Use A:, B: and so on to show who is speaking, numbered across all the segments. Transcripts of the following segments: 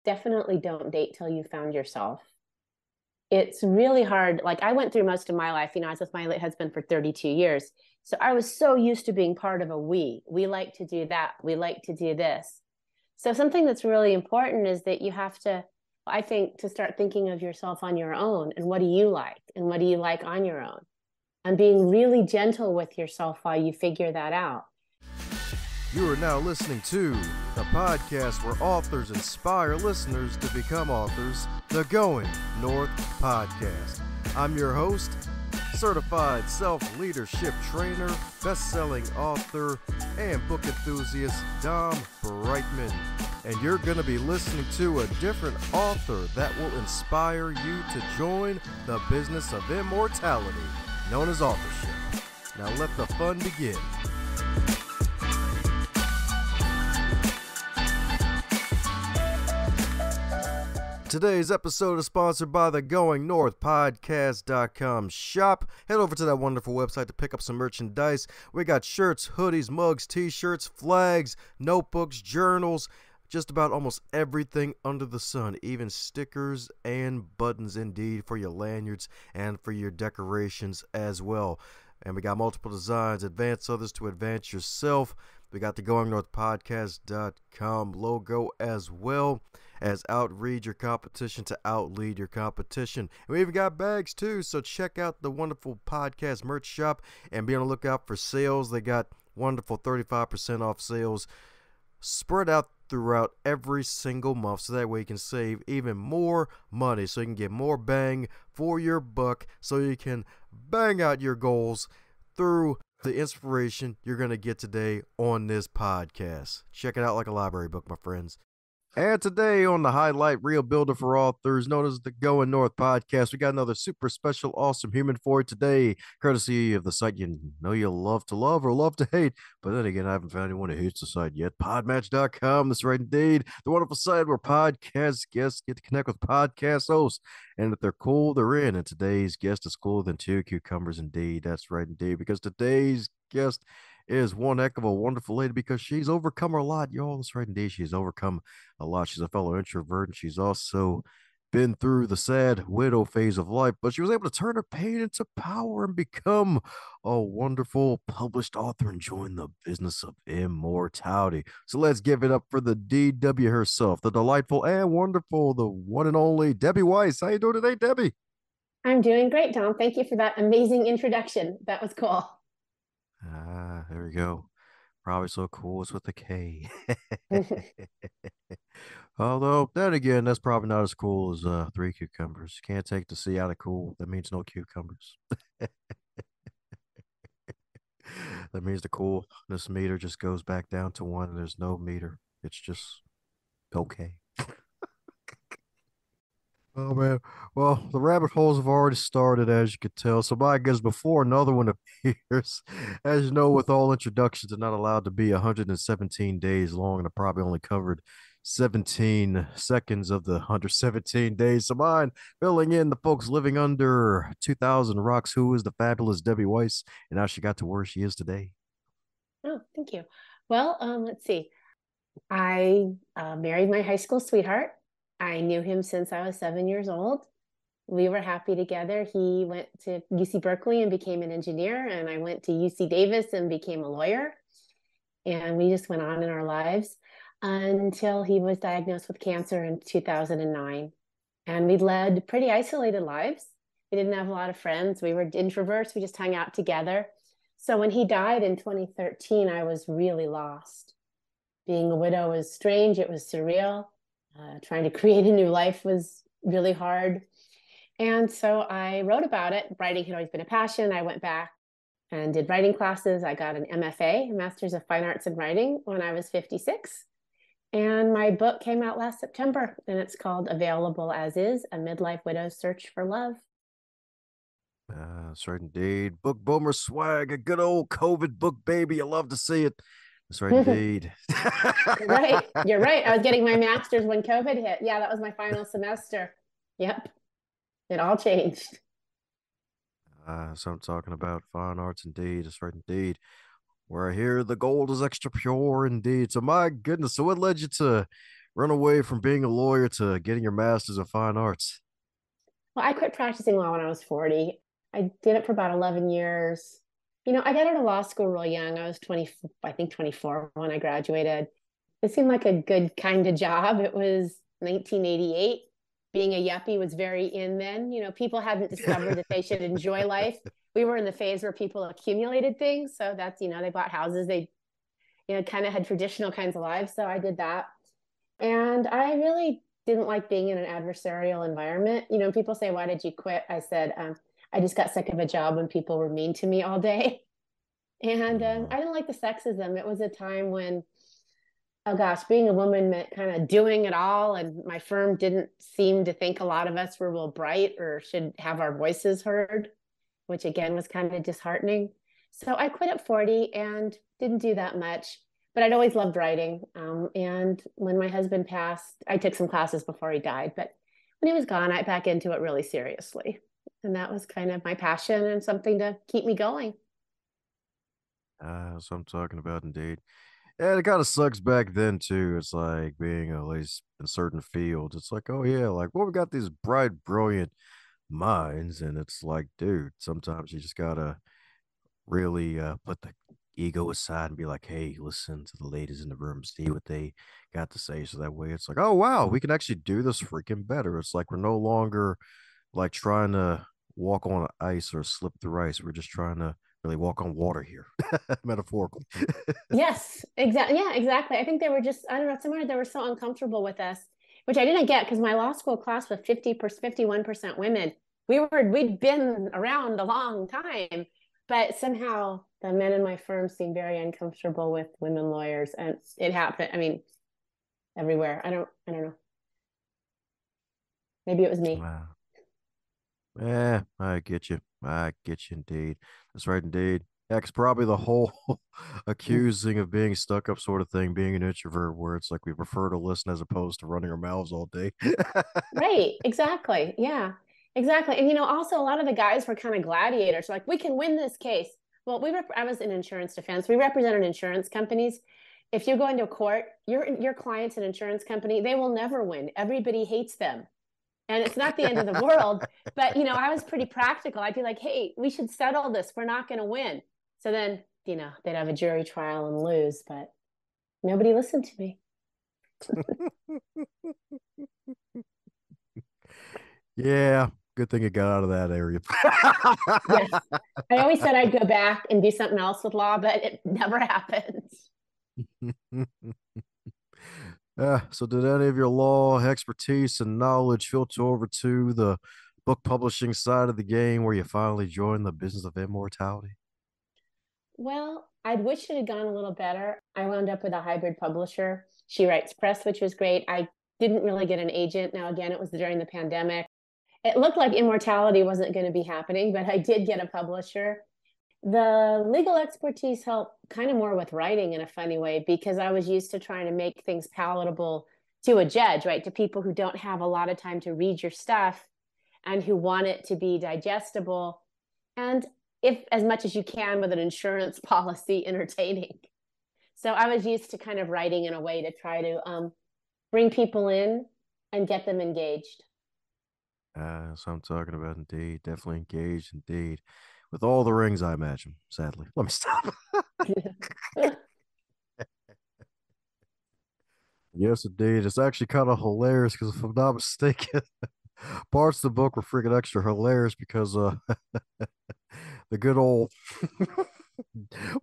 A: definitely don't date till you found yourself. It's really hard. Like I went through most of my life, I was with my late husband for 32 years. So I was so used to being part of a we. We like to do that. We like to do this. So something that's really important is that you have to, I think, to start thinking of yourself on your own and what do you like and what do you like on your own, and being really gentle with yourself while you figure that out.
B: You are now listening to the podcast where authors inspire listeners to become authors, the Going North Podcast. I'm your host, certified self-leadership trainer, best-selling author, and book enthusiast, DomBrightmon. And you're going to be listening to a different author that will inspire you to join the business of immortality, known as authorship. Now let the fun begin. Today's episode is sponsored by the Going North Podcast.com shop. Head over to that wonderful website to pick up some merchandise. We got shirts, hoodies, mugs, t-shirts, flags, notebooks, journals, just about almost everything under the sun, even stickers and buttons indeed for your lanyards and for your decorations as well. And we got multiple designs, advance others to advance yourself. We got the GoingNorthPodcast.com logo as well as outread your competition to outlead your competition. And we even got bags too, so check out the wonderful podcast merch shop and be on the lookout for sales. They got wonderful 35% off sales spread out throughout every single month, so that way you can save even more money, so you can get more bang for your buck, so you can bang out your goals through the inspiration you're going to get today on this podcast. Check it out like a library book, my friends. And today on the Highlight Reel Builder for Authors, known as the Going North Podcast, we got another super special, awesome human for you today, courtesy of the site you know you love to love or love to hate. But then again, I haven't found anyone who hates the site yet. Podmatch.com, that's right indeed. The wonderful site where podcast guests get to connect with podcast hosts. And if they're cool, they're in. And today's guest is cooler than two cucumbers indeed. That's right indeed, because today's guest is one heck of a wonderful lady, because she's overcome a lot, y'all. That's right indeed. She's overcome a lot. She's a fellow introvert, and she's also been through the sad widow phase of life, but she was able to turn her pain into power and become a wonderful published author and join the business of immortality. So let's give it up for the DW herself, the delightful and wonderful, the one and only Debbie Weiss. How you doing today, Debbie?
A: I'm doing great, Dom. Thank you for that amazing introduction. That was cool.
B: There we go. Probably so cool. It's with a K. Although, then again, that's probably not as cool as three cucumbers. Can't take the C out of cool. That means no cucumbers. That means the coolness meter just goes back down to one, and there's no meter. It's just okay. Oh man, well, the rabbit holes have already started, as you could tell. So my guess before another one appears, as you know, with all introductions are not allowed to be 117 days long, and I probably only covered 17 seconds of the 117 days. So mine filling in the folks living under 2000 rocks, who is the fabulous Debbie Weiss, and how she got to where she is today.
A: Oh, thank you. Well, let's see. I married my high school sweetheart. I knew him since I was 7 years old. We were happy together. He went to UC Berkeley and became an engineer, and I went to UC Davis and became a lawyer. And we just went on in our lives until he was diagnosed with cancer in 2009. And we led pretty isolated lives. We didn't have a lot of friends. We were introverts. We just hung out together. So when he died in 2013, I was really lost. Being a widow was strange. It was surreal. Trying to create a new life was really hard. And so I wrote about it. Writing had always been a passion. I went back and did writing classes. I got an MFA, Master's of Fine Arts in Writing, when I was 56. And my book came out last September, and it's called Available As Is, A Midlife Widow's Search for Love.
B: That's right indeed. Book boomer swag, a good old COVID book baby. You love to see it. That's right indeed.
A: You're right. You're right. I was getting my master's when COVID hit. Yeah, that was my final semester. Yep. It all changed.
B: So I'm talking about fine arts indeed. That's right indeed. Where I hear the gold is extra pure indeed. So my goodness. So what led you to run away from being a lawyer to getting your master's of fine arts?
A: Well, I quit practicing law when I was 40. I did it for about 11 years. I got out of law school real young. I was 20, I think 24 when I graduated. It seemed like a good kind of job. It was 1988. Being a yuppie was very in then. People hadn't discovered that they should enjoy life. We were in the phase where people accumulated things. So that's, they bought houses. They, kind of had traditional kinds of lives. So I did that. And I really didn't like being in an adversarial environment. People say, "Why did you quit?" I said, I just got sick of a job when people were mean to me all day. And
B: Mm,
A: I didn't like the sexism. It was a time when, oh gosh, being a woman meant kind of doing it all. And my firm didn't seem to think a lot of us were real bright or should have our voices heard, which again was kind of disheartening. So I quit at 40 and didn't do that much, but I'd always loved writing. And when my husband passed, I took some classes before he died, but when he was gone, I back into it really seriously. And that was kind of my passion and something to keep me going.
B: that's what I'm talking about, indeed. And it kind of sucks back then too. It's like being at least in certain fields. It's like, oh yeah, like well, we got these bright, brilliant minds, and it's like, dude, sometimes you just gotta really put the ego aside and be like, hey, listen to the ladies in the room, see what they got to say. So that way it's like, oh, wow, we can actually do this freaking better. It's like we're no longer like trying to walk on ice or slip through ice. We're just trying to really walk on water here, metaphorically.
A: Yes, exactly. Yeah, exactly. I think they were just, I don't know, somewhere they were so uncomfortable with us, which I didn't get because my law school class was 51% women. We'd been around a long time, but somehow the men in my firm seemed very uncomfortable with women lawyers. And it happened, I mean, everywhere. I don't know. Maybe it was me.
B: Wow. Yeah, I get you. I get you indeed. That's right, indeed. Yeah, 'cause probably the whole accusing of being stuck up sort of thing, being an introvert, where it's like we prefer to listen as opposed to running our mouths all day.
A: Right, exactly. Yeah, exactly. And also a lot of the guys were kind of gladiators, like we can win this case. Well, I was in insurance defense. We represented insurance companies. If you're going to court, your client's an insurance company, they will never win. Everybody hates them. And it's not the end of the world, but I was pretty practical. I'd be like, "Hey, we should settle this. We're not going to win." So then, they'd have a jury trial and lose, but nobody listened to me.
B: Yeah, good thing you got out of that area.
A: Yes. I always said I'd go back and do something else with law, but it never happened.
B: So did any of your law expertise and knowledge filter over to the book publishing side of the game where you finally joined the business of immortality?
A: Well, I'd wished it had gone a little better. I wound up with a hybrid publisher. She writes press, which was great. I didn't really get an agent. Now, again, it was during the pandemic. It looked like immortality wasn't going to be happening, but I did get a publisher. The legal expertise helped kind of more with writing in a funny way because I was used to trying to make things palatable to a judge, right? To people who don't have a lot of time to read your stuff and who want it to be digestible. And if as much as you can with an insurance policy entertaining. So I was used to kind of writing in a way to try to bring people in and get them engaged.
B: So I'm talking about indeed, definitely engaged indeed. With all the rings, I imagine, sadly. Let me stop. Yes, indeed. It's actually kind of hilarious because if I'm not mistaken, parts of the book were freaking extra hilarious because the good old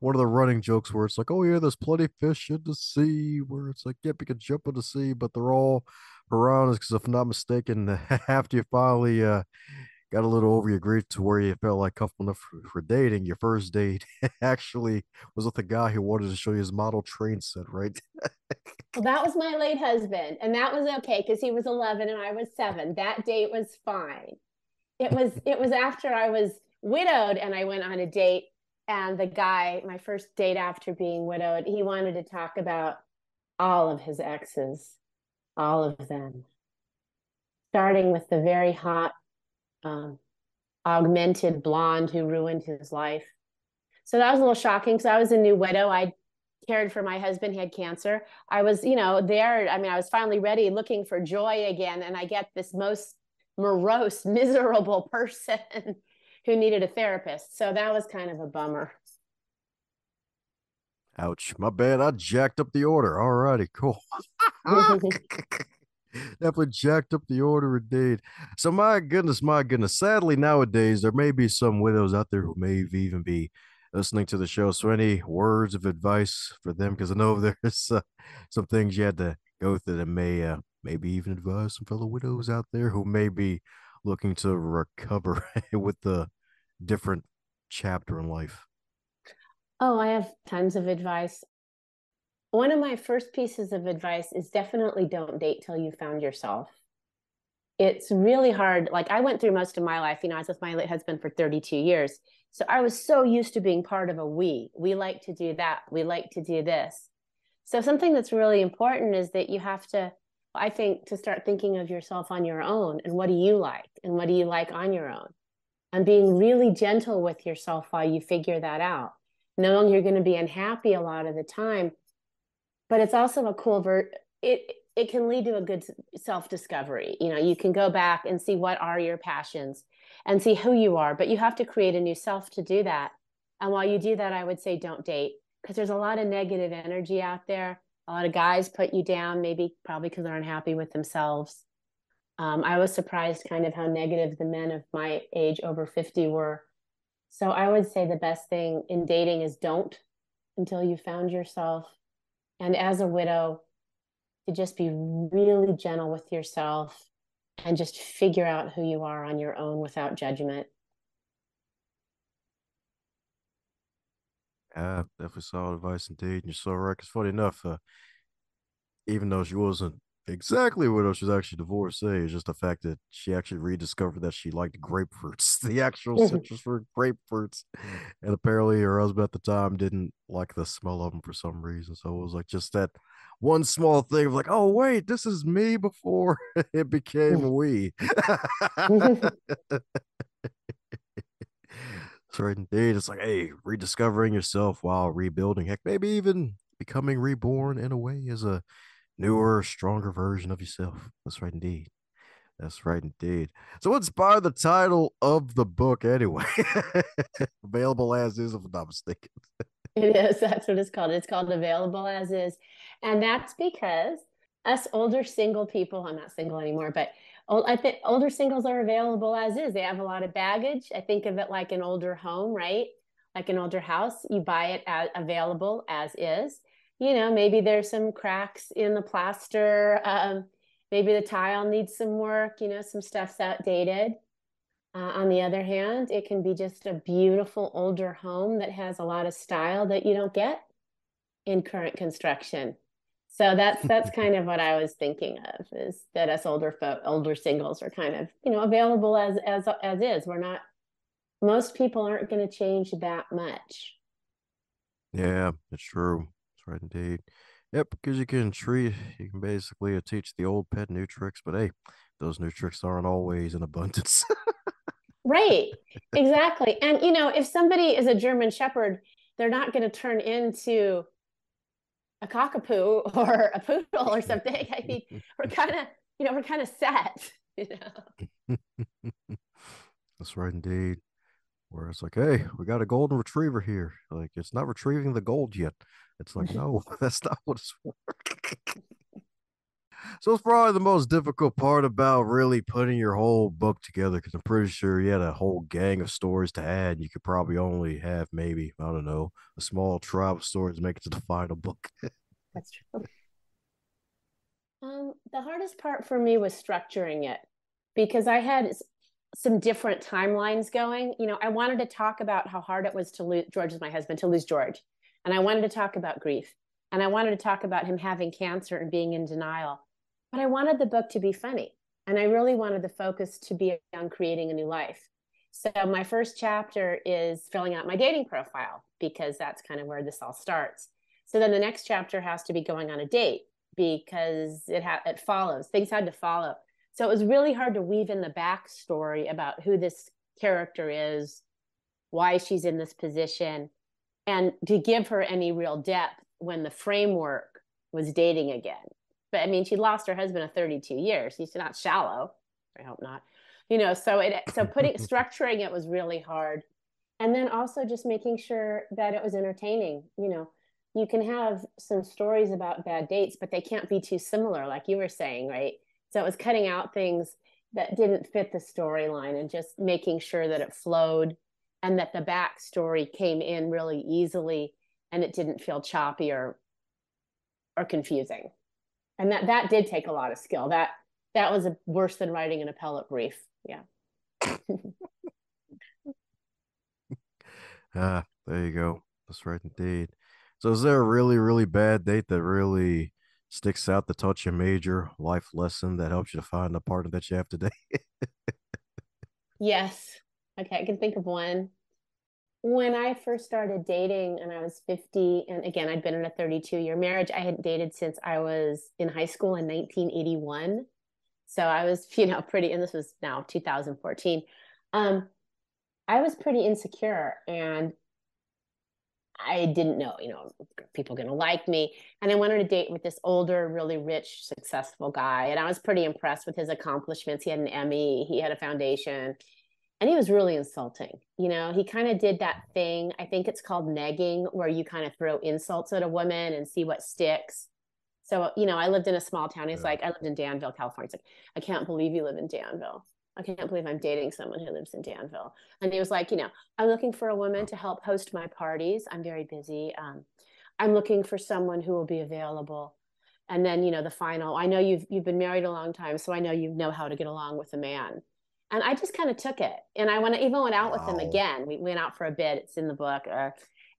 B: one of the running jokes where it's like, oh yeah, there's plenty of fish in the sea. Where it's like, yep, you can jump in the sea, but they're all piranhas. Because if I'm not mistaken, after you finally got a little over your grief to where you felt like comfortable enough for dating, your first date actually was with a guy who wanted to show you his model train set, right?
A: Well, that was my late husband, and that was okay because he was 11 and I was 7. That date was fine. It was after I was widowed and I went on a date, and the guy, my first date after being widowed, he wanted to talk about all of his exes, all of them, starting with the very hot um, augmented blonde who ruined his life. So that was a little shocking. So I was a new widow. I cared for my husband. He had cancer. I was, there. I mean, I was finally ready, looking for joy again. And I get this most morose, miserable person who needed a therapist. So that was kind of a bummer.
B: Ouch. My bad. I jacked up the order. All righty, cool. Definitely jacked up the order indeed. So my goodness, my goodness. Sadly, nowadays there may be some widows out there who may even be listening to the show. So any words of advice for them? Because I know there's some things you had to go through that may maybe even advise some fellow widows out there who may be looking to recover with the different chapter in life.
A: Oh, I have tons of advice. One of my first pieces of advice is definitely don't date till you found yourself. It's really hard. Like I went through most of my life, I was with my late husband for 32 years. So I was so used to being part of a we. We like to do that. We like to do this. So something that's really important is that you have to, I think, to start thinking of yourself on your own and what do you like and what do you like on your own? And being really gentle with yourself while you figure that out. Knowing you're going to be unhappy a lot of the time, but it's also a cool it can lead to a good self-discovery. You can go back and see what are your passions and see who you are, but you have to create a new self to do that. And while you do that, I would say don't date, because there's a lot of negative energy out there. A lot of guys put you down, maybe probably because they're unhappy with themselves. I was surprised kind of how negative the men of my age over 50 were. So I would say the best thing in dating is don't until you found yourself. And as a widow, to just be really gentle with yourself and just figure out who you are on your own without judgment.
B: Yeah, definitely solid advice indeed. And you're so right. It's funny enough, even though she wasn't exactly a widow, she was actually divorced. It's just the fact that she actually rediscovered that she liked grapefruits, the actual citrus fruit grapefruits. And apparently her husband at the time didn't like the smell of them for some reason. So it was like just that one small thing of like, oh, wait, this is me before it became we. That's right, indeed. It's like, hey, rediscovering yourself while rebuilding. Heck, maybe even becoming reborn in a way as a newer, stronger version of yourself. That's right, indeed. That's right, indeed. So, what inspired the title of the book anyway? Available as is, if I'm not mistaken.
A: It is. That's what it's called. It's called Available as Is. And that's because us older single people, I'm not single anymore, but I think older singles are available as is. They have a lot of baggage. I think of it like an older home, right? Like an older house. You buy it as available as is. Maybe there's some cracks in the plaster. Maybe the tile needs some work. Some stuff's outdated. On the other hand, it can be just a beautiful older home that has a lot of style that you don't get in current construction. So that's kind of what I was thinking of, is that us older singles are kind of, available as is. We're not, most people aren't going to change that much.
B: Yeah, it's true. That's right, indeed. Yep, because you can basically teach the old pet new tricks, but hey, those new tricks aren't always in abundance.
A: Right. Exactly. And if somebody is a German Shepherd, they're not going to turn into a cockapoo or a poodle or something. I mean, we're kind of set,
B: That's right, indeed. Where it's like, hey, we got a golden retriever here. Like, it's not retrieving the gold yet. It's like, no, that's not what it's for. So it's probably the most difficult part about really putting your whole book together, because I'm pretty sure you had a whole gang of stories to add. You could probably only have maybe, I don't know, a small tribe of stories to make it to the final book.
A: That's true. The hardest part for me was structuring it, because I had some different timelines going. I wanted to talk about how hard it was to lose George, is my husband, to lose George. And I wanted to talk about grief. And I wanted to talk about him having cancer and being in denial. But I wanted the book to be funny. And I really wanted the focus to be on creating a new life. So my first chapter is filling out my dating profile, because that's kind of where this all starts. So then the next chapter has to be going on a date, because it follows. Things had to follow. So it was really hard to weave in the backstory about who this character is, why she's in this position, and to give her any real depth when the framework was dating again. But I mean, she lost her husband of 32 years. He's not shallow. I hope not. So putting structuring it was really hard. And then also just making sure that it was entertaining. You can have some stories about bad dates, but they can't be too similar, like you were saying, right? So it was cutting out things that didn't fit the storyline and just making sure that it flowed and that the backstory came in really easily and it didn't feel choppy or confusing. And that did take a lot of skill. That was worse than writing an appellate brief. Yeah.
B: There you go. That's right indeed. So is there a really, really bad date that really sticks out that taught you a major life lesson that helps you to find the partner that you have today?
A: Yes. Okay, I can think of one. When I first started dating and I was 50, and again, I'd been in a 32-year marriage. I had dated since I was in high school in 1981. So I was, pretty, and this was now 2014. I was pretty insecure and I didn't know, people going to like me. And I went on a date with this older, really rich, successful guy. And I was pretty impressed with his accomplishments. He had an Emmy, he had a foundation, and he was really insulting. He kind of did that thing. I think it's called negging, where you kind of throw insults at a woman and see what sticks. So, I lived in a small town. He's like, I lived in Danville, California. It's like, I can't believe you live in Danville. I can't believe I'm dating someone who lives in Danville. And he was like, I'm looking for a woman to help host my parties. I'm very busy. I'm looking for someone who will be available. And then, the final, I know you've been married a long time, so I know you know how to get along with a man. And I just kind of took it. And I even went out with him
B: Wow.
A: again. We went out for a bit. It's in the book.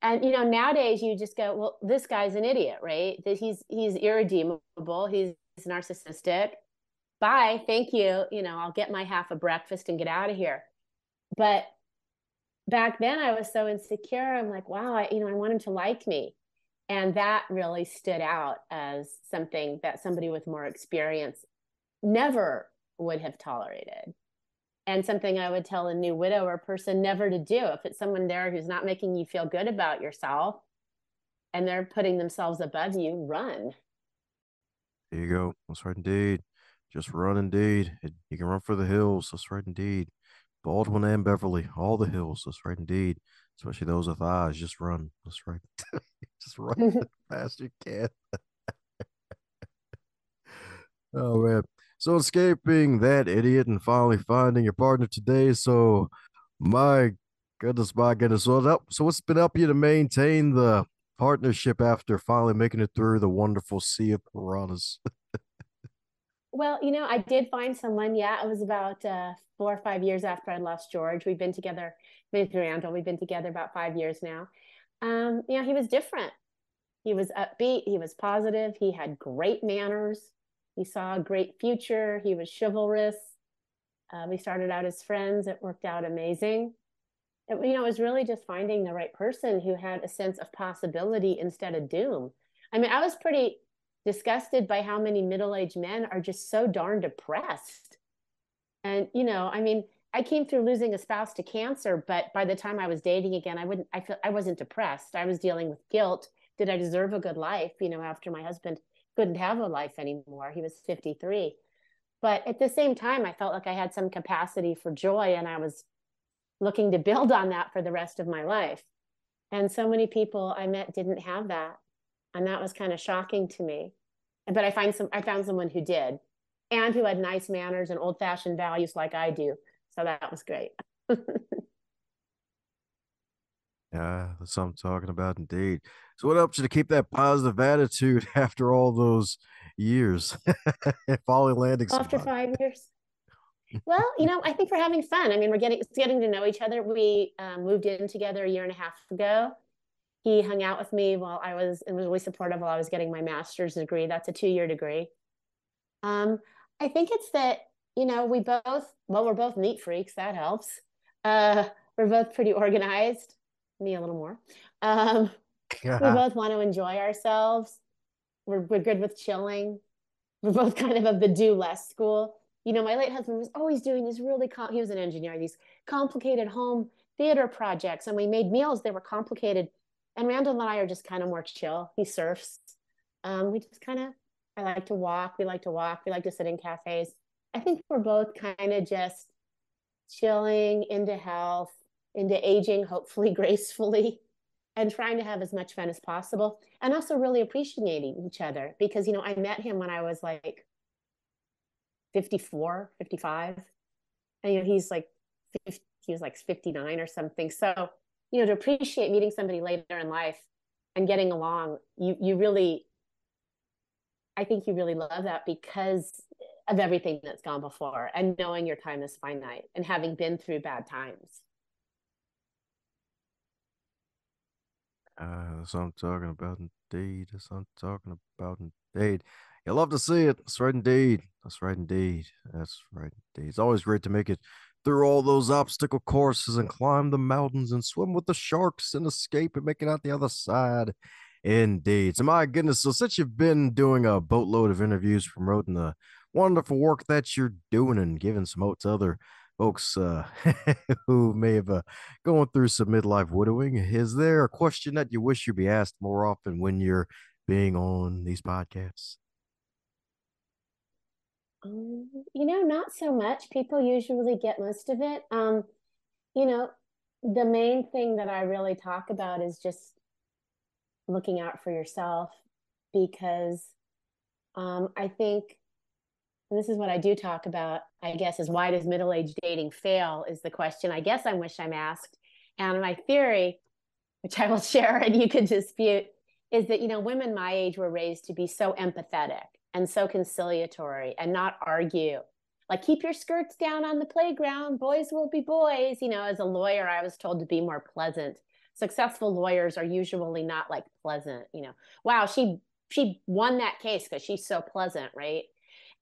A: And nowadays you just go, well, this guy's an idiot, right? He's irredeemable. He's narcissistic. Bye, thank you. I'll get my half of breakfast and get out of here. But back then I was so insecure. I'm like, wow, I want him to like me. And that really stood out as something that somebody with more experience never would have tolerated. And something I would tell a new widow or person never to do. If it's someone there who's not making you feel good about yourself and they're putting themselves above you, run.
B: There you go. That's right indeed. Just run indeed. You can run for the hills. That's right indeed. Baldwin and Beverly, all the hills. That's right indeed. Especially those with eyes. Just run. That's right. Just run as fast as you can. Oh man. So escaping that idiot and finally finding your partner today. So my goodness, my goodness. So what's been helping you to maintain the partnership after finally making it through the wonderful sea of piranhas?
A: Well, I did find someone. Yeah, it was about 4 or 5 years after I lost George. We've been together, with Randall. We've been together about 5 years now. He was different. He was upbeat. He was positive. He had great manners. He saw a great future. He was chivalrous. We started out as friends. It worked out amazing. It was really just finding the right person who had a sense of possibility instead of doom. I mean, I was pretty disgusted by how many middle-aged men are just so darn depressed. And, I mean, I came through losing a spouse to cancer, but by the time I was dating again, I wasn't depressed. I was dealing with guilt. Did I deserve a good life, after my husband couldn't have a life anymore? He was 53. But at the same time, I felt like I had some capacity for joy and I was looking to build on that for the rest of my life. And so many people I met didn't have that. And that was kind of shocking to me. But I found someone who did and who had nice manners and old fashioned values like I do. So that was great.
B: Yeah, that's what I'm talking about indeed. So what helps you to keep that positive attitude after all those years? Finally landing
A: After
B: somebody.
A: 5 years. Well, I think we're having fun. I mean, we're getting to know each other. We moved in together a year and a half ago. He hung out with me while I was and was really supportive while I was getting my master's degree. That's a 2-year degree. Um, I think it's that, we're both neat freaks. That helps. We're both pretty organized, me a little more. Um, we
B: Yeah.
A: both want to enjoy ourselves. We're good with chilling. We're both kind of the do less school. My late husband was always doing these he was an engineer, these complicated home theater projects. And we made meals. They were complicated. And Randall and I are just kind of more chill. He surfs. We just kind of, I like to walk. We like to walk. We like to sit in cafes. I think we're both kind of just chilling into health, into aging, hopefully gracefully, and trying to have as much fun as possible. And also really appreciating each other because, I met him when I was like 54, 55. And, he's like 50, he was like 59 or something. So, to appreciate meeting somebody later in life and getting along, you really, I think you really love that because of everything that's gone before and knowing your time is finite and having been through bad times.
B: That's what I'm talking about, indeed. That's what I'm talking about, indeed. You love to see it. That's right, indeed. That's right, indeed. That's right, indeed. It's always great to make it through all those obstacle courses and climb the mountains and swim with the sharks and escape and make it out the other side. Indeed. So, my goodness. So, since you've been doing a boatload of interviews, promoting the wonderful work that you're doing and giving some hope to other folks who may have going through some midlife widowing, is there a question that you wish you'd be asked more often when you're being on these podcasts?
A: Not so much. People usually get most of it. You know, the main thing that I really talk about is just looking out for yourself because I think and this is what I do talk about, I guess, is why does middle-aged dating fail is the question I guess I wish I'm asked. And my theory, which I will share and you can dispute, is that, women my age were raised to be so empathetic and so conciliatory and not argue. Like, keep your skirts down on the playground, boys will be boys. As a lawyer, I was told to be more pleasant. Successful lawyers are usually not like pleasant, wow, she won that case because she's so pleasant, right?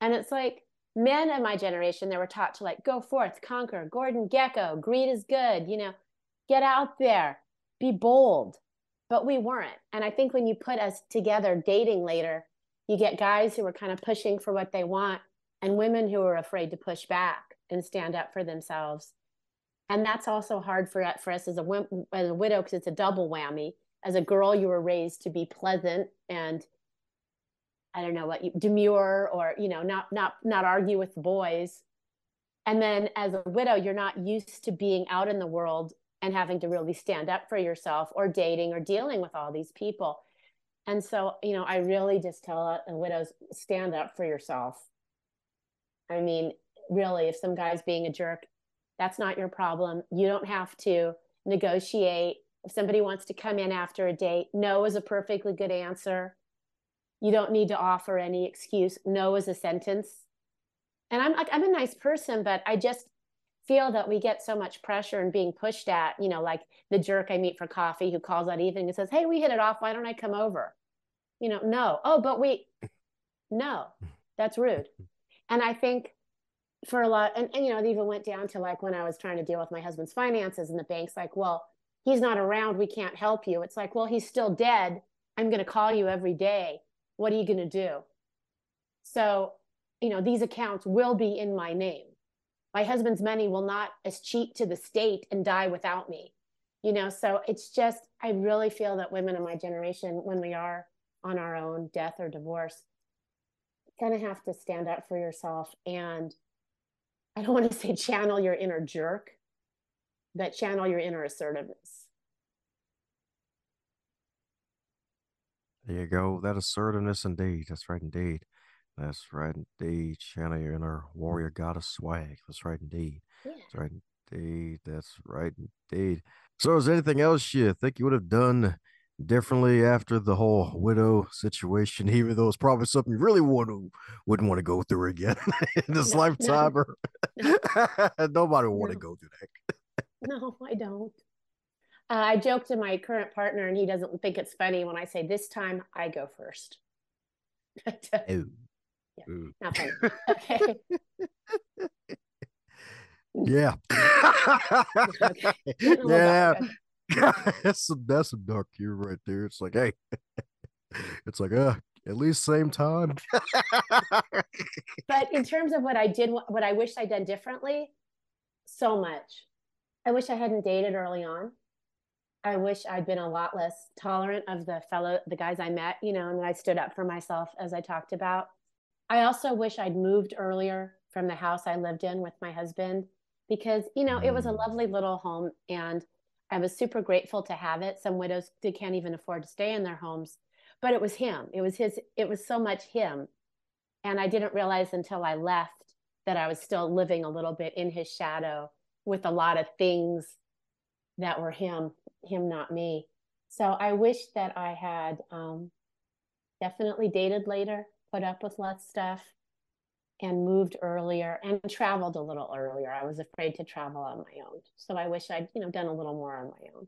A: And it's like men of my generation, they were taught to like go forth, conquer, Gordon Gekko, greed is good, get out there, be bold. But we weren't. And I think when you put us together dating later, you get guys who are kind of pushing for what they want and women who are afraid to push back and stand up for themselves. And that's also hard for us as a widow because it's a double whammy. As a girl, you were raised to be pleasant and I don't know what you demure or not argue with the boys. And then as a widow, you're not used to being out in the world and having to really stand up for yourself or dating or dealing with all these people. And so, I really just tell widows, stand up for yourself. I mean, really, if some guy's being a jerk, that's not your problem. You don't have to negotiate. If somebody wants to come in after a date, no is a perfectly good answer. You don't need to offer any excuse. No is a sentence. And I'm a nice person, but I just feel that we get so much pressure and being pushed at, like the jerk I meet for coffee who calls that evening and says, hey, we hit it off. Why don't I come over? No. Oh, but no, that's rude. And I think for a lot, and it even went down to like when I was trying to deal with my husband's finances and the bank's like, well, he's not around. We can't help you. It's like, well, he's still dead. I'm going to call you every day. What are you going to do? So, these accounts will be in my name. My husband's money will not escheat to the state and die without me. So it's just, I really feel that women in my generation, when we are on our own, death or divorce, kind of have to stand up for yourself. And I don't want to say channel your inner jerk, but channel your inner assertiveness.
B: There you go. That assertiveness, indeed. That's right, indeed. That's right, indeed. Channel your inner warrior goddess swag. That's right, indeed.
A: Yeah.
B: That's right, indeed. That's right, indeed. So, is there anything else you think you would have done differently after the whole widow situation, even though it's probably something you really wouldn't want to go through again in this
A: No,
B: lifetime? Or
A: no,
B: nobody would want to
A: no,
B: go through that.
A: no, I don't. I joked to my current partner, and he doesn't think it's funny when I say this time I go first. But,
B: Oh.
A: yeah,
B: Ooh.
A: not funny. Okay.
B: Yeah.
A: Okay. Getting a little
B: Yeah.
A: dark. Okay.
B: That's some dark humor right there. It's like, hey, it's like, at least same time.
A: But in terms of what I did, what I wish I'd done differently, so much. I wish I hadn't dated early on. I wish I'd been a lot less tolerant of the guys I met, and that I stood up for myself, as I talked about. I also wish I'd moved earlier from the house I lived in with my husband because, it was a
B: Mm.
A: lovely little home and I was super grateful to have it. Some widows they can't even afford to stay in their homes, but it was him. It was so much him. And I didn't realize until I left that I was still living a little bit in his shadow with a lot of things that were him, not me. So I wish that I had definitely dated later, put up with less stuff, and moved earlier and traveled a little earlier. I was afraid to travel on my own. So I wish I'd, done a little more on my own.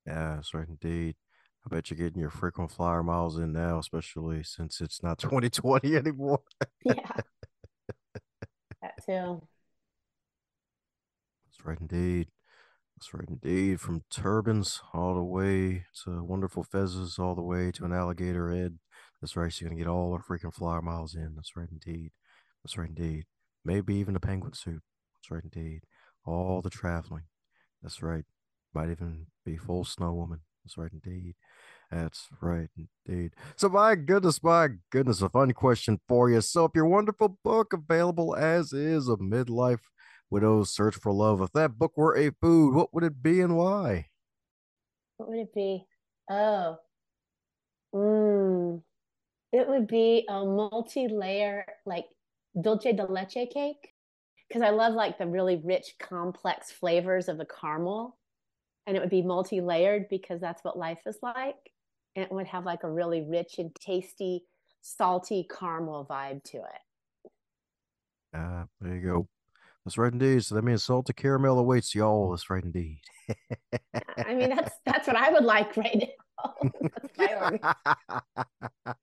B: Yeah, that's right indeed. I bet you're getting your frequent flyer miles in now, especially since it's not 2020 anymore.
A: Yeah, that too.
B: That's right indeed. That's right indeed. From turbans all the way to wonderful fezzes, all the way to an alligator head. That's right. So you're gonna get all the freaking flyer miles in. That's right indeed. That's right indeed. Maybe even a penguin suit. That's right indeed. All the traveling. That's right. Might even be full snow woman. That's right indeed. That's right indeed. So my goodness, a fun question for you. So if your wonderful book available as is of midlife widows search for love, if that book were a food, what would it be and why?
A: What would it be? Oh, mm, it would be a multi-layer, like dulce de leche cake. Because I love like the really rich, complex flavors of the caramel. And it would be multi-layered because that's what life is like. And it would have like a really rich and tasty, salty caramel vibe to it.
B: Ah, there you go. That's right indeed. So that means salted caramel awaits y'all. That's right indeed.
A: I mean, that's what I would like right now. That's what I order.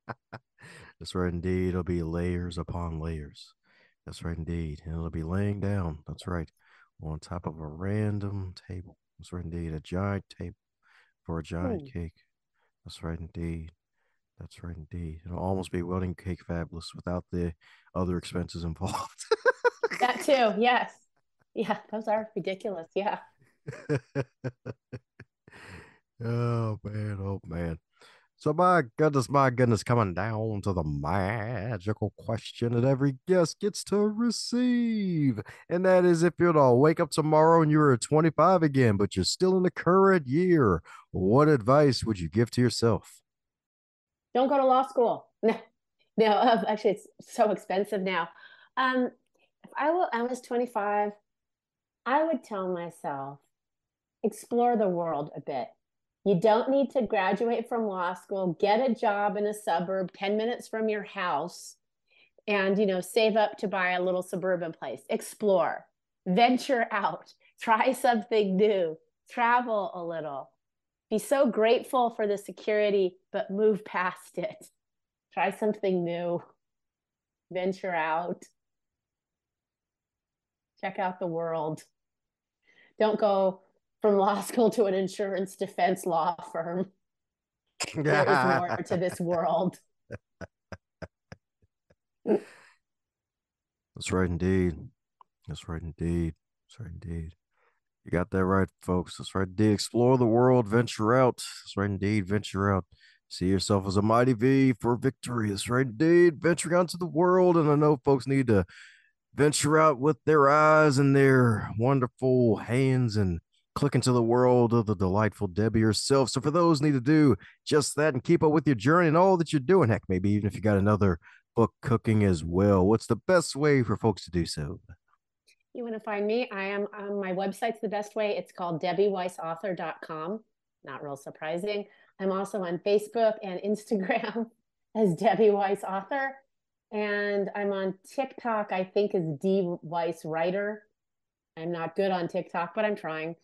B: That's right indeed. It'll be layers upon layers. That's right indeed. And it'll be laying down. That's right. On top of a random table. That's right indeed. A giant table for a giant
A: Hmm.
B: cake. That's right indeed. That's right indeed. It'll almost be wedding cake fabulous without the other expenses involved.
A: That too. Yes. Yeah, those are ridiculous. Yeah.
B: Oh man, oh man. So my goodness, coming down to the magical question that every guest gets to receive. And that is if you're to wake up tomorrow and you're 25 again, but you're still in the current year, what advice would you give to yourself?
A: Don't go to law school. No, no. Actually, it's so expensive now. Um, if I was 25, I would tell myself explore the world a bit. You don't need to graduate from law school, get a job in a suburb 10 minutes from your house, and save up to buy a little suburban place. Explore, venture out, try something new, travel a little. Be so grateful for the security, but move past it. Try something new, venture out, check out the world. Don't go from law school to an insurance defense law firm. There is more to this world.
B: That's right indeed. That's right indeed. That's right indeed. You got that right, folks. That's right indeed. Explore the world, venture out. That's right indeed. Venture out. See yourself as a mighty V for victory. That's right indeed. Venturing out into the world. And I know folks need to venture out with their eyes and their wonderful hands and click into the world of the delightful Debbie herself. So for those need to do just that and keep up with your journey and all that you're doing. Heck, maybe even if you got another book cooking as well. What's the best way for folks to do so?
A: You want to find me? I am on my website's the best way. It's called DebbieWeissAuthor.com. Not real surprising. I'm also on Facebook and Instagram as Debbie Weiss Author. And I'm on TikTok, I think is D Weiss Writer. I'm not good on TikTok, but I'm trying.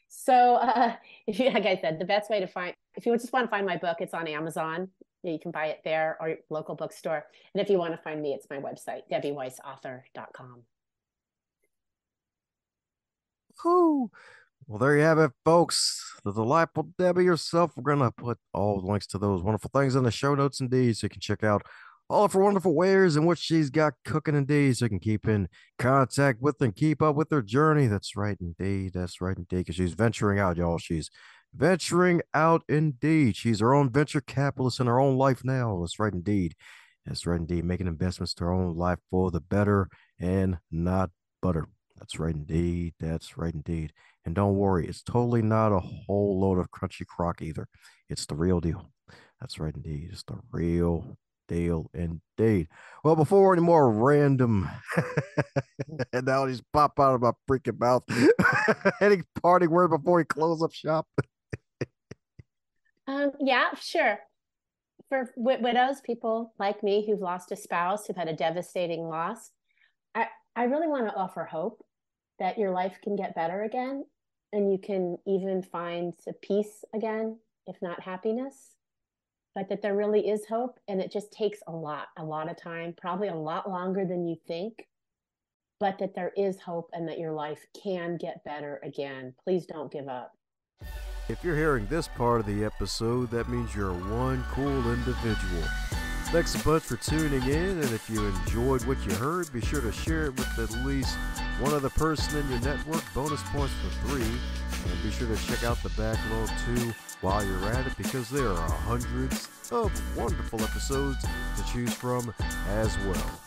A: So if you, like I said, the best way to find, if you just want to find my book, it's on Amazon. You can buy it there or your local bookstore. And if you want to find me, it's my website, DebbieWeissAuthor.com.
B: Whew. Well, there you have it, folks. The delightful Debbie herself. We're going to put all the links to those wonderful things in the show notes indeed, so you can check out all of her wonderful wares and what she's got cooking indeed, so you can keep in contact with and keep up with her journey. That's right, indeed. That's right, indeed. Because she's venturing out, y'all. She's venturing out indeed. She's her own venture capitalist in her own life now. That's right, indeed. That's right, indeed. Making investments to her own life for the better and not butter. That's right, indeed. That's right, indeed. And don't worry, it's totally not a whole load of crunchy crock either. It's the real deal. That's right, indeed. It's the real deal indeed. Well, before any more random analogies pop out of my freaking mouth, any parting word before we close up shop?
A: Yeah, sure. For widows, people like me who've lost a spouse, who've had a devastating loss, I, I really want to offer hope that your life can get better again and you can even find a peace again, if not happiness, but that there really is hope. And it just takes a lot of time, probably a lot longer than you think, but that there is hope and that your life can get better again. Please don't give up.
B: If you're hearing this part of the episode, that means you're one cool individual. Thanks a bunch for tuning in, and if you enjoyed what you heard, be sure to share it with at least one other person in your network. Bonus points for 3. And be sure to check out the backlog too while you're at it, because there are hundreds of wonderful episodes to choose from as well.